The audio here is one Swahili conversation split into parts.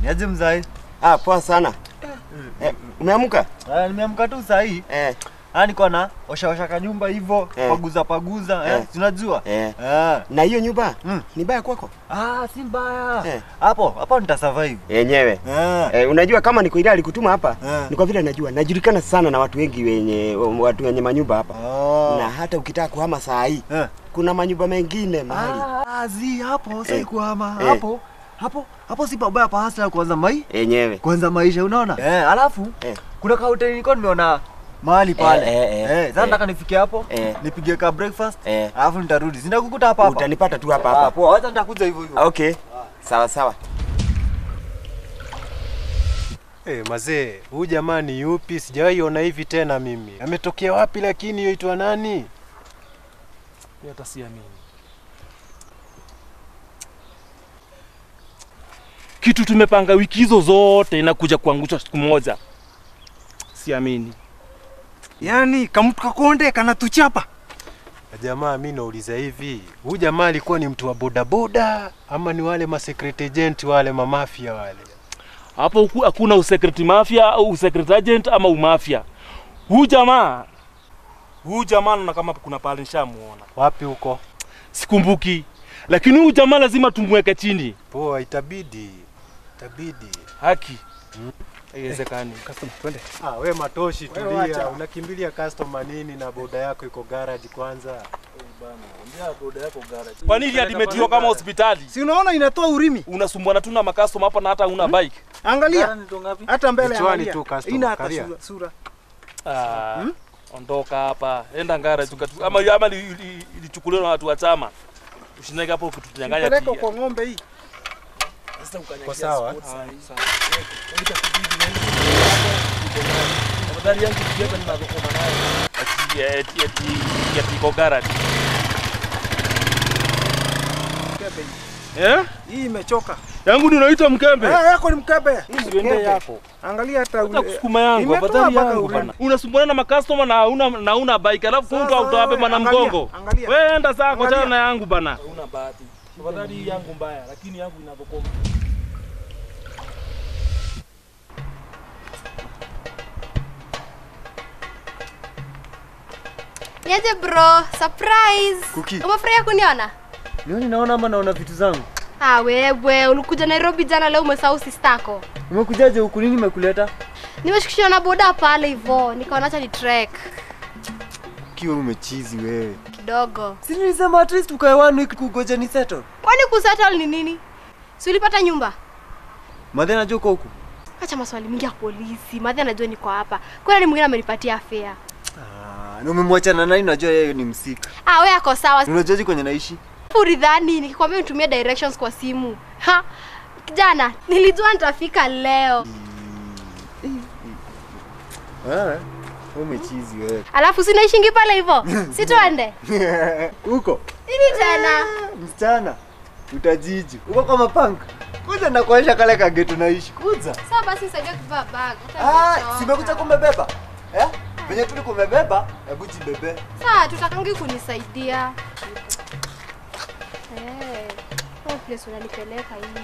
Niaje mzai? Poa sana. Umeamka? Nimeamka tu saa hii. Niko na osha kanyumba hivyo, paguza, unajua? Na hiyo nyumba ni baya kwako? Si mbaya. Hapo nitasurvive. Yenyewe. Unajua kama niko ile alikutuma hapa, ni kwa vile najulikana sana na watu wengi wenye manyumba hapa. Na hata ukitaka kuhama saa hii, kuna manyumba mengine mahali. Hapo sasa kuhama. Hapo si pabaya pa hasa kwanza maisha unaona? Alafu kuna ka hoteli niko nimeona mahali pale. Sasa nataka nifike hapo, nipige ka breakfast, alafu nitarudi. Sinakukuta hapa. Utanipata tu hapa. Poa, acha nitakuja hivyo. Okay. Sawa. Mazee, huyu jamaa ni yupi? Sijawahi ona hivi tena mimi. Ametokea wapi lakini yoitwa nani? Mimi hata siamini. Kitu tumepanga wiki hizo zote inakuja kuangusha siku moja. Siamini. Yaani kamtu kakonde kanatuchapa. Jamaa mimi nauliza hivi, huyu jamaa alikuwa ni mtu wa bodaboda ama ni wale secret agent wale mafia wale? Hapo hakuna secret mafia au secret agent ama umafia. Huyu jamaa na kama kuna pale nishamuona. Wapi huko? Sikumbuki. Lakini huyu jamaa lazima tumweke chini. Poa, itabidi. Haki. Haiwezekani. Customer, twende. Wewe matoshi tulia. Unakimbilia customer nini na boda yako iko garage kwanza? Bana, boda yako garage. Kwa nini admitiwa kama hospitali? Si unaona inatoa urimi? Unasumbuana tu na makastoma hapa na hata una bike. Angalia. Hata mbele angalia. Ina hata sura. Ondoka hapa. Enda garage ama ilichukuliwa na watu wa chama. Ushineke hapo kutunyang'anya pia. Peleka kwa ng'ombe hii. Sasa kwa sawa. Tafadhali yangu kidogo ni mazokoma nayo. Ati iko garage. Hii imechoka. Yangu ndio unaitwa mkembe. Yako ni mkembe. Hii ndio yako. Angalia hata kusukuma yangu, afadhali yangu bana. Unasumbuana na makastoma na una bike alafu mtu autoape bana mgongo. Wewe enda zako tena na yangu bana. Una bahati. Afadhali yangu mbaya lakini yangu inavokoma. Niaje bro, surprise. Umefurahia kuniona? Nioni naona ama naona vitu zangu. Wewe, ulikuja Nairobi jana leo umesahau sistako. Umekujaje huku nini imekuleta? Nimeshikishwa na boda pale hivyo, nikaona acha ni trek. Kiwa umechizi wewe. Kidogo. Si nilisema at least ukae one week kugoja ni settle. Kwani kusettle ni nini? Si ulipata nyumba? Madhe anajua uko huku. Acha maswali mingi ya polisi. Madhe anajua niko hapa. Kwa nini mwingine amenipatia fare? Na umemwacha na nani unajua yeye ni msika. Wewe yako sawa. Unajuaje kwenye naishi? Uridhani nikikwambia nitumie directions kwa simu. Kijana, nilijua nitafika leo. Umechizi wewe. Alafu si naishingi pale hivyo. Si tuende. Huko. Nini tena? Msichana. Utajiji. Uko kama punk. Kuja na kuaisha kale kagetu naishi. Kuja. Sawa basi saidia kubeba bag. Simekuja kumbebeba. Venye tuli kumebeba, hebu jibebe. Sawa, tutakangi kunisaidia. Place unanipeleka hii.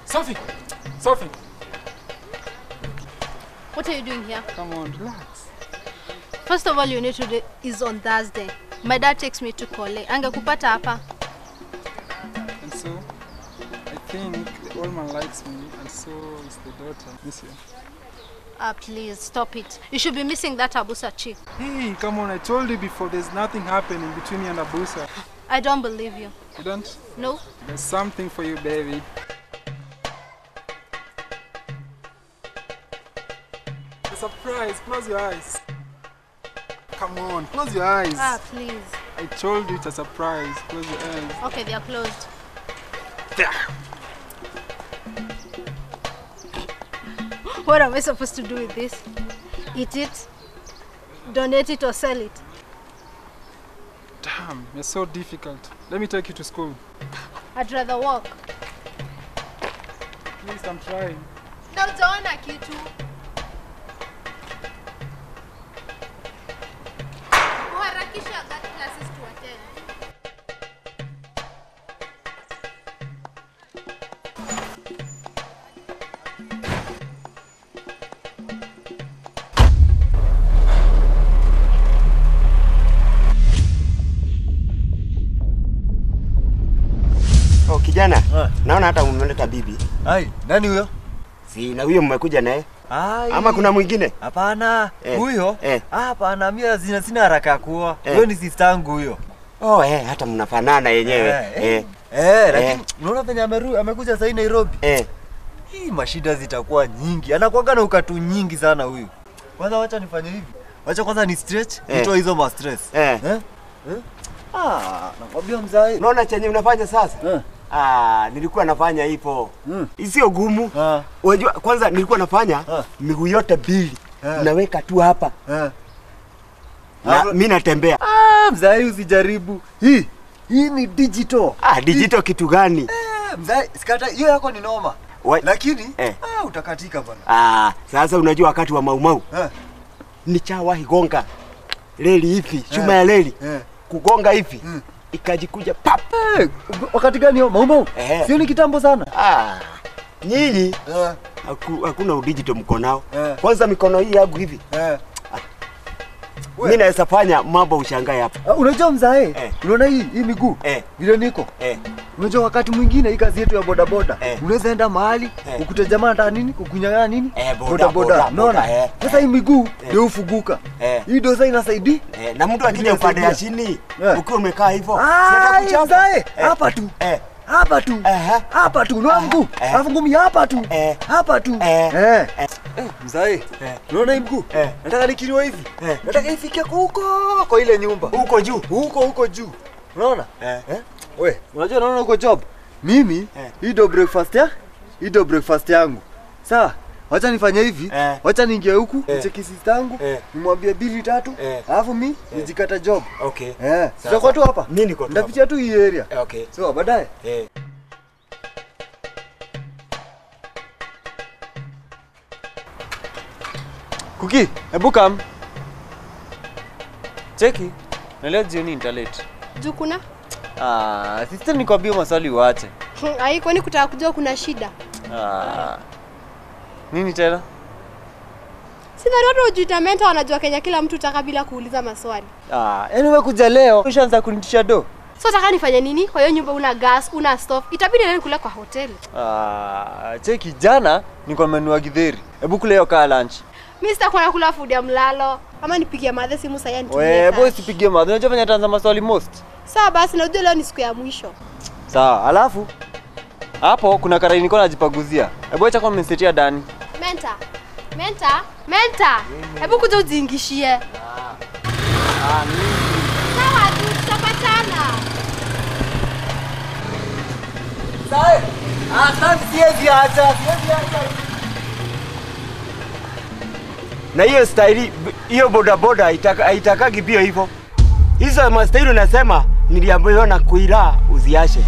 Sophie. What are you doing here? Come on, relax. First of all, you need to do is on Thursday. My dad takes me to Kole. Angekupata hapa. And so, I think the old man likes me, and so is the daughter. Miss you. Please, stop it. You should be missing that Abusa chick. Hey, come on, I told you before, there's nothing happening between me and Abusa. I don't believe you. You don't? No. There's something for you, baby. A surprise, close your eyes. Come on, close your eyes. Please. I told you it's a surprise. Close your eyes. Okay, they are closed. There. What am I supposed to do with this? Eat it, donate it or sell it? Damn, you're so difficult. Let me take you to school. I'd rather walk. Please, I'm trying. Na hujaona kitu. Harakisha that classes to attend. Oh, kijana. Naona hata umeleta bibi. Ai, nani huyo? Si na huyo mmekuja naye? Ama kuna mwingine? Hapana. Huyo? Hapana, mimi sina haraka ya kuoa. Wewe ni sister yangu huyo. Oh, hata mnafanana yenyewe. Lakini unaona venye amekuja sasa Nairobi. Hii mashida zitakuwa nyingi. Anakuanga na ukatu nyingi sana huyu. Kwanza wacha nifanye hivi. Wacha kwanza ni stretch, nitoe hizo ma stress. Nakwambia mzee. Unaona chenye unafanya sasa? Nilikuwa nafanya hivyo. Sio gumu. Unajua kwanza nilikuwa nafanya miguu yote mbili. Naweka tu hapa. Na mimi natembea. Mzee usijaribu. Hii ni digital. Digital kitu gani? Mzee, sikata hiyo yako ni noma. Lakini utakatika bwana. Sasa unajua wakati wa maumau. Nichawahi gonga reli hivi, chuma ya reli. Kugonga hivi. Ikajikuja pap. Wakati gani hiyo maumau? Sio ni kitambo sana. Nyinyi hakuna digital mko nao. Kwanza mikono hii yangu hivi. Mimi naweza fanya mambo ushangae hapa. Unajua mzae? Unaona hii miguu? Vile niko. Unajua wakati mwingine hii kazi yetu ya boda boda, unaweza enda mahali ukute jamaa anataka nini? Kukunyang'anya nini? Boda boda. Unaona? Sasa hii miguu ndio ufuguka. Hii ndio sasa inasaidia. Na mtu akija upande ya chini, ukiwa umekaa hivyo, sasa kuchapa. Hapa tu. Hapa tu. Hapa tu ndio mguu. Alafu ngumi hapa tu. Hapa tu. Mzee. Unaona hii mguu? Nataka nikiliwa hivi. Nataka ifike huko kwa ile nyumba. Huko juu. Huko juu. Unaona? We, unajua naona uko job. Mimi hii ndio breakfast yangu. Sawa? Wacha nifanye hivi. Wacha niingie huku, nicheki sister yangu, nimwambie 2 3, alafu mimi nijikata job. Okay. Sitakuwa tu hapa. Mimi niko tu. Ndapitia tu hii area. Okay. So baadaye. Kuki, hebu come. Cheki. Na leo jioni nitalete. Jukuna? Sister nikwambie maswali uache. Ai, kwani kutaka kujua kuna shida? Nini tena? Sina watu ujitamenta wanajua Kenya kila mtu utaka bila kuuliza maswali. Yaani wewe kuja leo ushaanza kunitisha do. So nataka nifanye nini? Kwa hiyo nyumba una gas, una stove. Itabidi nani kula kwa hoteli. Cheki jana niko nimenunua githeri. Hebu kule hiyo kaa lunch. Mimi sitakuwa nakula food ya mlalo. Ama nipigie madhe simu sasa yani. Wewe boy sipigie madhe. Unajua fanya tanza maswali most. Sawa basi najua leo ni siku ya mwisho. Sawa, alafu hapo kuna karai niko najipaguzia. Hebu acha kwa mnisetia Dani. Menta. Hebu kuja ujiingishie. Sawa tu tutapatana. Sawa. Asante siwezi acha. Na hiyo staili, hiyo boda boda haitakagi pia hivyo. Hizo mastaili unasema niliambiwa na kuila uziashe.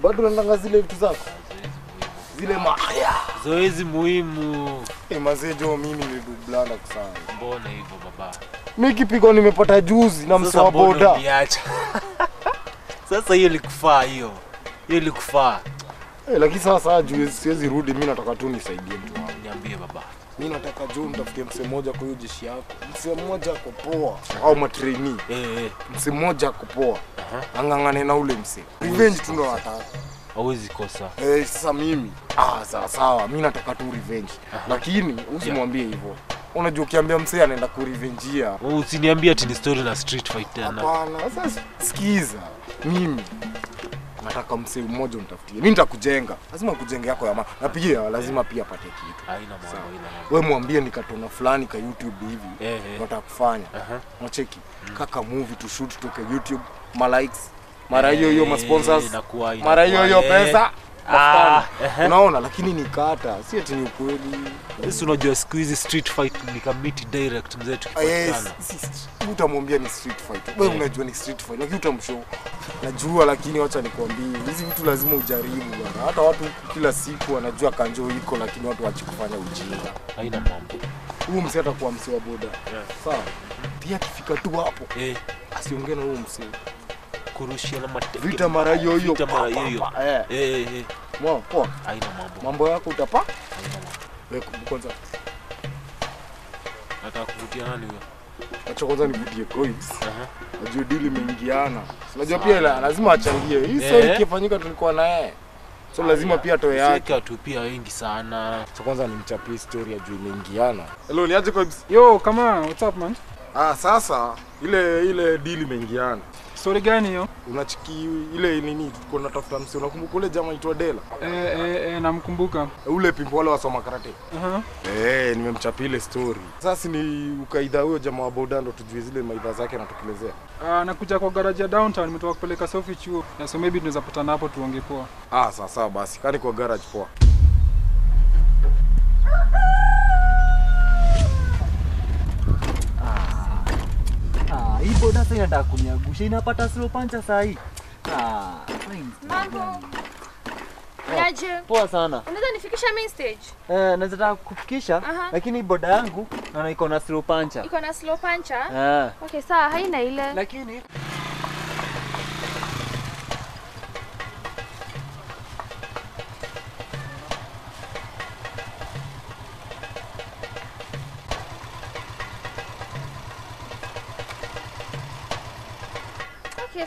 Bado unalanga zile vitu zako. Zile mahaya. Zoezi muhimu. Mazee jo mimi ni dublana kusana. Mbona hivyo baba? Mimi kipigo nimepata juzi na msawa boda. Sasa hiyo ilikufaa hiyo. Hiyo ilikufaa. Lakini sasa juzi siwezi rudi, mimi nataka tu nisaidie mtu wangu. Niambie baba. Mimi nataka juu mtafutie mse mmoja kwa hiyo jeshi yako. Mse mmoja ako poa au matrainee. Mse mmoja ako poa. Angangane na ule mse. Revenge tu ndo nataka. Hawezi kosa. Sasa mimi sawa, mimi nataka tu revenge. Lakini usimwambie hivyo. Unajua ukiambia mse anaenda ku revengeia. Usiniambie ati ni story na street fight tena. Hapana, sasa sikiza. Mimi nataka mse mmoja unitafutie. Mimi nitakujenga. Lazima kujenge yako ya maana. Na pia lazima pia apate kitu. Haina mambo. Wewe mwambie nikatona fulani ka YouTube hivi. Nataka kufanya. Unacheki. Kaka movie to shoot toke YouTube, ma likes. Mara hiyo ma sponsors. Mara hiyo pesa. Unaona, lakini nikata, si ati ni ukweli. Sisi unajua siku hizi street fight ni kamiti direct mzee tukifuatana. Utamwambia ni street fight. Wewe unajua ni street fight, lakini utamshow. Najua, lakini acha nikwambie, hizi vitu lazima ujaribu bwana. Hata watu kila siku wanajua kanjo iko, lakini watu waache kufanya ujinga. Haina mambo. Huyu msee atakuwa msee wa boda. Sawa. Pia akifika tu hapo, asiongee na huyu msee. Kurushiana mateke. Vita mara hiyo. Vita mara hiyo. Wow, poa. Haina mambo. Mambo yako utapa? Wewe kwanza. Nataka kuvutia nani huyo? Acha kwanza nivutie coins. Najua deal imeingiana. Unajua pia lazima achangie. Hii story ikifanyika tulikuwa na yeye. So lazima pia atoe yake. Sika tu pia wengi sana. So kwanza nimchapie story ya juu imeingiana. Hello, niaje coins? Yo, come on, what's up man? Sasa ile deal imeingiana. Story gani hiyo? Unachiki ile nini tuko natafuta msee, unakumbuka ule jamaa aitwa Dela? Namkumbuka. Ule pimpo wale wasoma karate. Nimemchapia ile story. Sasa ni ukaida huyo jamaa wa boda ndo tujue zile maidha zake anatukelezea. Nakuja kwa garage ya downtown, nimetoka kupeleka Sophie chuo. So maybe tunaweza patana hapo tuongee poa. Sawa basi. Kani kwa garage poa. Hii boda sasa inataka kuniangusha, inapata slow puncher saa hii. Mambo. Niaje? Poa sana. Unaweza nifikisha main stage? Naweza taka kufikisha, lakini boda yangu naona iko na slow puncher. Iko na slow puncher? Okay, sawa, haina ile. Lakini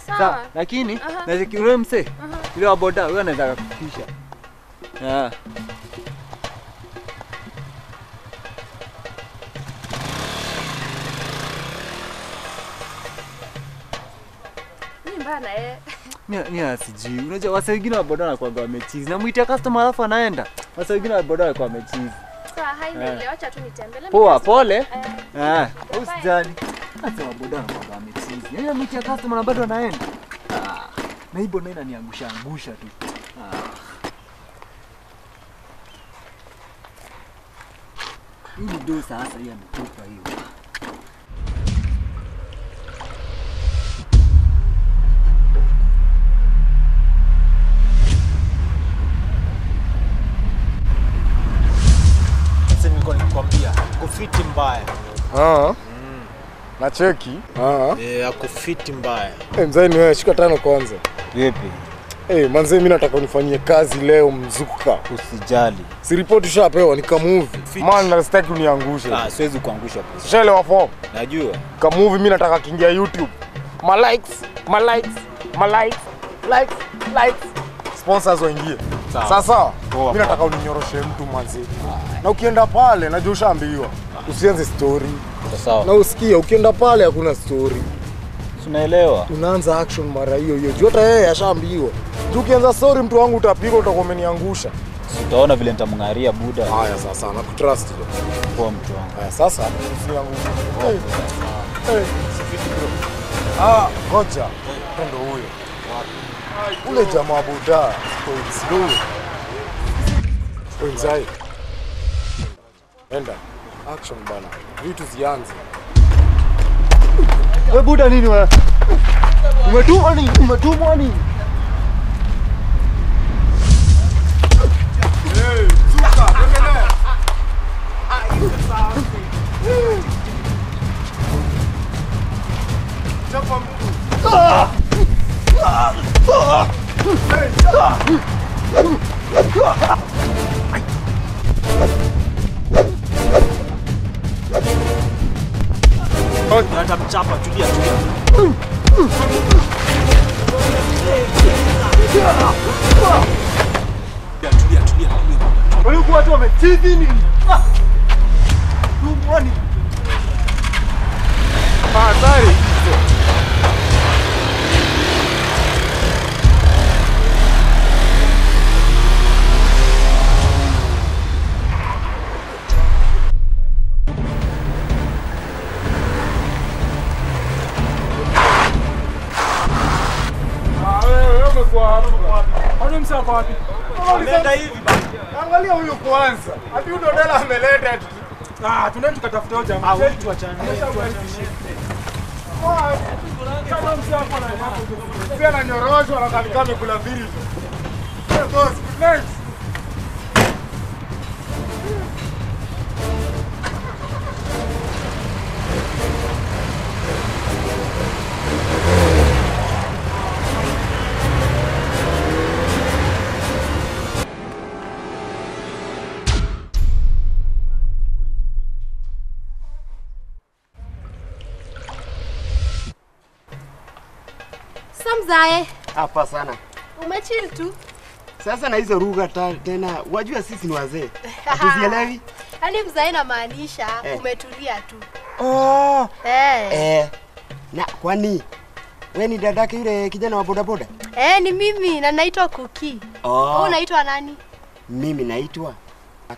sawa. Lakini naweza yule msee yule wa boda wewe anaweza kufikisha. Ni asiji. Unajua wase wengine wa boda wanakuwa wamechizi. Namuitia customer alafu anaenda. Wase wengine wa boda wanakuwa wamechizi. Sawa, haina ile. Acha tu nitembele. Poa, pole. Usijali. Sasa wa boda wanakuwa wamechizi. Yeye namuitia customer na bado anaenda. Na hii boda inaniangusha tu. Hii ndio sasa hii ametoka hiyo. Sasa nilikuwa nikwambia kufiti mbaya. Na cheki. Akufiti mbaya. Mzee ni wewe, shika tano kwanza. Vipi? Manze mimi nataka unifanyie kazi leo mzuka. Usijali. Si report ushapewa ni kamovie. Man nataka uniangushe. Siwezi kuangusha. Shelewa form. Najua. Kamovie mimi nataka kiingia YouTube. Likes. Sponsors waingie. Sasa mimi nataka uninyoroshe mtu manzi. Na ukienda pale najua ushaambiwa. Usianze story. Sawa. Na usikie ukienda pale hakuna story. Unaelewa? Unaanza action mara hiyo. Juu hata yeye ashaambiwa. Juu ukianza story mtu wangu utapigwa utakuwa umeniangusha. Utaona vile nitamngaria buda. Haya sasa nakutrust. Kwa mtu wangu. Haya sasa usiangushe. Ngoja. Ndo huyo. Ule jamaa buda. Wenzai. Enda. Action bana. Vitu zianze. Wewe buda nini wewe? Umetumwa nini? Zuka, endelea. Chapa mtu. Natamchapa, tulia. Tulia. Walikuwa watu wamechizi nini? Tumwani. Hatari. Kwani msao kwa wapi? Ameenda hivi bana. Angalia huyu kwanza. Hadi huyo dada ameleta tu. Tunaenda tukatafuta huyo jamaa. Tuachane. Kama msao kwa na pia na nyorosho anakalika amekula vili tu. Boss, good night. Samzae. Hapa sana. Umechill tu. Sasa na hizo lugha tena, wajua sisi ni wazee. Hatuzielewi. Yaani mzae na maanisha umetulia tu. Oh. Na kwani wewe ni dadake yule kijana wa bodaboda? Ni mimi na naitwa Kuki. Wewe unaitwa nani? Mimi naitwa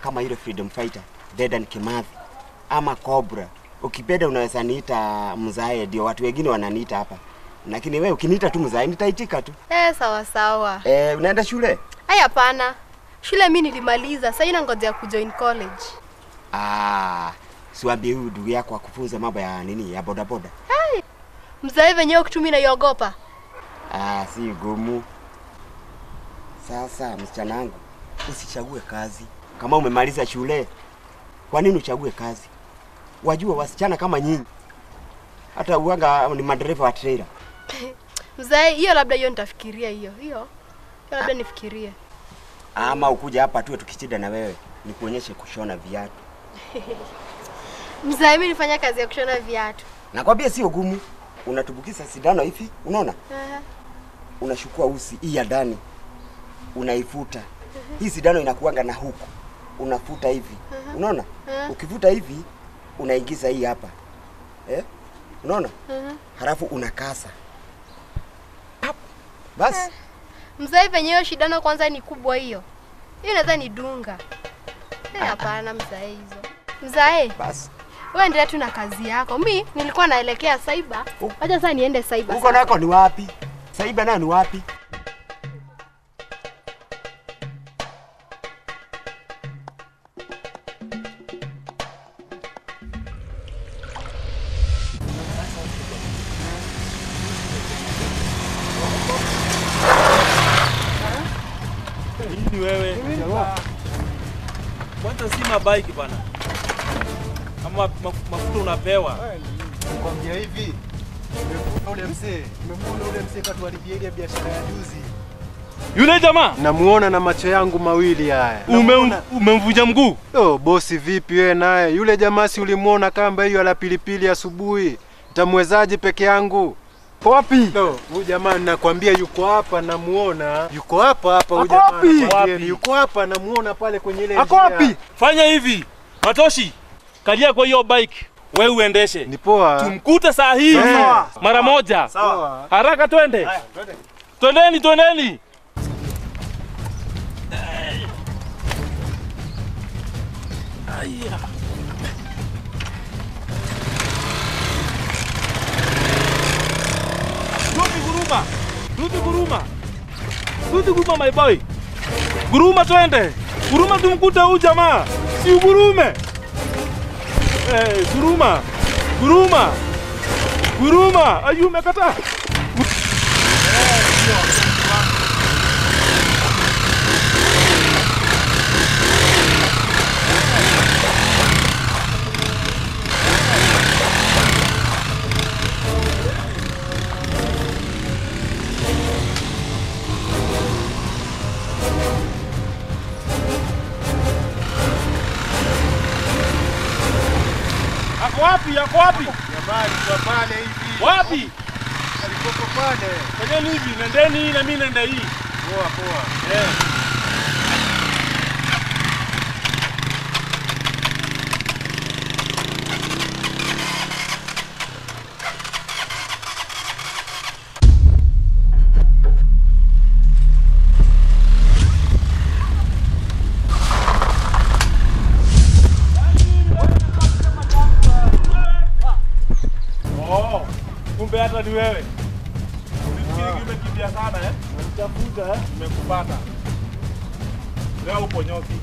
kama yule freedom fighter, Dedan Kimathi ama Cobra. Ukipenda unaweza niita mzae, ndio watu wengine wananiita hapa. Lakini wewe ukiniita tu mzae nitaitika tu. Sawa sawa. Unaenda shule? Hapana. Shule mimi nilimaliza, sasa ninangojea kujoin college. Siwaambie huyu ndugu yako akufunza mambo ya nini ya bodaboda. Mzae wenyewe kutumia naiogopa. Si gumu. Sasa msichana wangu, usichague kazi. Kama umemaliza shule, kwa nini uchague kazi? Wajua wasichana kama nyinyi hata uanga ni madereva wa trailer. Mzae, hiyo labda hiyo nitafikiria hiyo labda nifikirie. Ama ukuja hapa tuwe tukichida na wewe, nikuonyeshe kushona viatu. Mzae, mimi nifanya kazi ya kushona viatu. Nakwambia sio gumu. Unatubukisa sindano hivi, unaona? Unashukua usi hii ya ndani. Unaifuta. Hii sindano inakuanga na huku. Unafuta hivi. Unaona? Ukifuta hivi, unaingiza hii hapa. Unaona? Halafu unakasa. Bas. Mzae, venyewe shidano kwanza ni kubwa hiyo. Hiyo nadhani dunga. Hapana mzae hizo. Mzae. Bas. Wewe endelea tu na kazi yako. Mimi nilikuwa naelekea cyber. Acha sasa niende cyber. Uko nako ni wapi? Cyber nayo ni wapi? Nini wewe? Kwanza sima bike bana. Ama mafuta unapewa. Nakwambia hivi. Nimemuona ule mzee katuharibia ile biashara ya juzi. Yule jamaa? Namuona na macho yangu mawili haya. Umemvunja mguu? Bosi vipi wewe naye? Yule jamaa si ulimuona kamba hiyo ala pilipili asubuhi. Nitamwezaje peke yangu? Wapi? Huyu jamaa nakwambia yuko hapa namuona. Yuko hapa huyu jamaa. Wapi? Yuko hapa namuona pale kwenye ile njia. Ako wapi? Fanya hivi. Matoshi. Kalia kwa hiyo bike. Wewe uendeshe. Ni poa. Tumkute saa hii. Mara moja. Sawa. Haraka twende. Haya, twende. Twendeni. Aya. Rudi guruma my boy. Guruma twende. Guruma tumkute huyu jamaa. Si ugurume. Guruma. Ayu umekata. Yako wapi? Jamani, kwa pale hivi. Wapi? Alikoko pale. Fanyeni hivi, nendeni na mimi nenda hii. Poa. Kumbe hata ni wewe. umekimbia sana Nitafuta Nimekupata. Leo upo nyoki.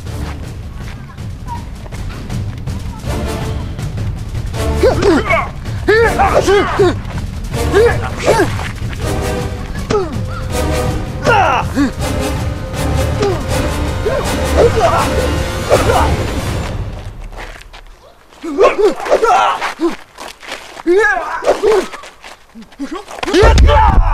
Yeah!